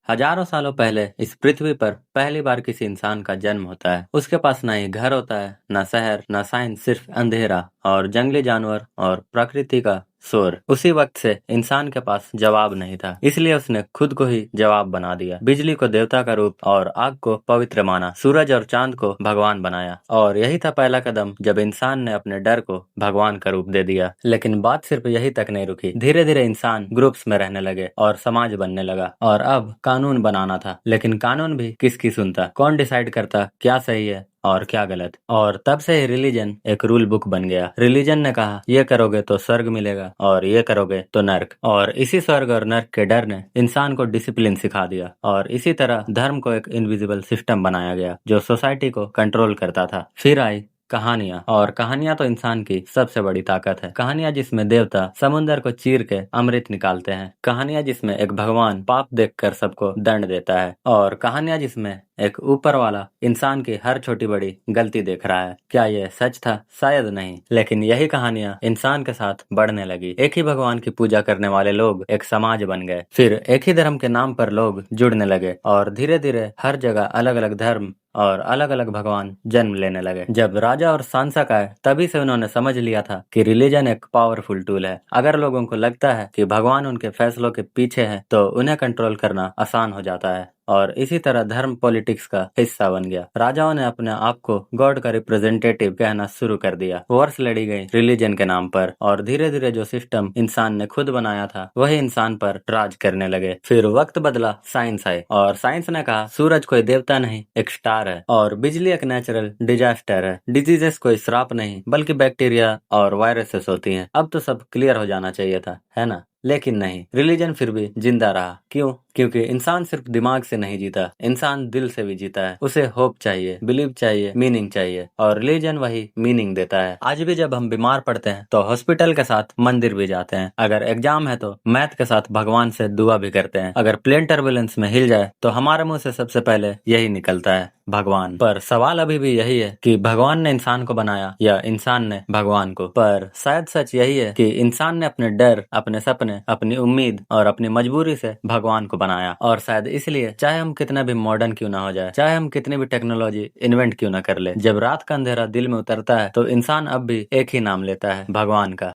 हजारों सालों पहले इस पृथ्वी पर पहली बार किसी इंसान का जन्म होता है। उसके पास ना ही घर होता है, ना शहर, ना साइंस, सिर्फ अंधेरा और जंगली जानवर और प्रकृति का शोर। उसी वक्त से इंसान के पास जवाब नहीं था, इसलिए उसने खुद को ही जवाब बना दिया। बिजली को देवता का रूप और आग को पवित्र माना, सूरज और चांद को भगवान बनाया। और यही था पहला कदम जब इंसान ने अपने डर को भगवान का रूप दे दिया। लेकिन बात सिर्फ यही तक नहीं रुकी। धीरे धीरे इंसान ग्रुप्स में रहने लगे और समाज बनने लगा और अब कानून बनाना था। लेकिन कानून भी किसकी सुनता? कौन डिसाइड करता क्या सही है और क्या गलत? और तब से ही रिलीजन एक रूल बुक बन गया। रिलीजन ने कहा ये करोगे तो स्वर्ग मिलेगा और ये करोगे तो नर्क। और इसी स्वर्ग और नर्क के डर ने इंसान को डिसिप्लिन सिखा दिया। और इसी तरह धर्म को एक इनविजिबल सिस्टम बनाया गया जो सोसाइटी को कंट्रोल करता था। फिर आई कहानियां, और कहानियां तो इंसान की सबसे बड़ी ताकत है। कहानियां जिसमें देवता समुंदर को चीर के अमृत निकालते हैं, कहानियां जिसमें एक भगवान पाप देखकर सबको दंड देता है, और कहानियां जिसमें एक ऊपर वाला इंसान की हर छोटी बड़ी गलती देख रहा है। क्या ये सच था? शायद नहीं, लेकिन यही कहानियां इंसान के साथ बढ़ने लगी। एक ही भगवान की पूजा करने वाले लोग एक समाज बन गए। फिर एक ही धर्म के नाम पर लोग जुड़ने लगे और धीरे धीरे हर जगह अलग अलग धर्म और अलग अलग भगवान जन्म लेने लगे। जब राजा और शासक आए तभी से उन्होंने समझ लिया था कि रिलीजन एक पावरफुल टूल है। अगर लोगों को लगता है कि भगवान उनके फैसलों के पीछे है तो उन्हें कंट्रोल करना आसान हो जाता है। और इसी तरह धर्म पॉलिटिक्स का हिस्सा बन गया। राजाओं ने अपने आप को गॉड का रिप्रेजेंटेटिव कहना शुरू कर दिया। वॉर्स लड़ी गई रिलीजन के नाम पर और धीरे धीरे जो सिस्टम इंसान ने खुद बनाया था वही इंसान पर राज करने लगे। फिर वक्त बदला, साइंस आई और साइंस ने कहा सूरज कोई देवता नहीं, एक स्टार है, और बिजली एक नेचुरल डिजास्टर है। डिजीजेस कोई श्राप नहीं बल्कि बैक्टीरिया और वायरसेस होती हैं। अब तो सब क्लियर हो जाना चाहिए था, है ना? लेकिन नहीं, रिलीजन फिर भी जिंदा रहा। क्यों? क्योंकि इंसान सिर्फ दिमाग से नहीं जीता, इंसान दिल से भी जीता है। उसे होप चाहिए, बिलीव चाहिए, मीनिंग चाहिए, और रिलीजन वही मीनिंग देता है। आज भी जब हम बीमार पड़ते हैं तो हॉस्पिटल के साथ मंदिर भी जाते हैं। अगर एग्जाम है तो मैथ के साथ भगवान से दुआ भी करते हैं। अगर प्लेन टर्बुलेंस में हिल जाए तो हमारे मुंह से सबसे पहले यही निकलता है, भगवान। पर सवाल अभी भी यही है कि भगवान ने इंसान को बनाया या इंसान ने भगवान को? पर शायद सच यही है कि इंसान ने अपने डर, अपने सपने, अपनी उम्मीद और अपनी मजबूरी से भगवान को बनाया। और शायद इसलिए चाहे हम कितना भी मॉडर्न क्यों ना हो जाए, चाहे हम कितनी भी टेक्नोलॉजी इन्वेंट क्यों ना कर ले, जब रात का अंधेरा दिल में उतरता है तो इंसान अब भी एक ही नाम लेता है, भगवान का।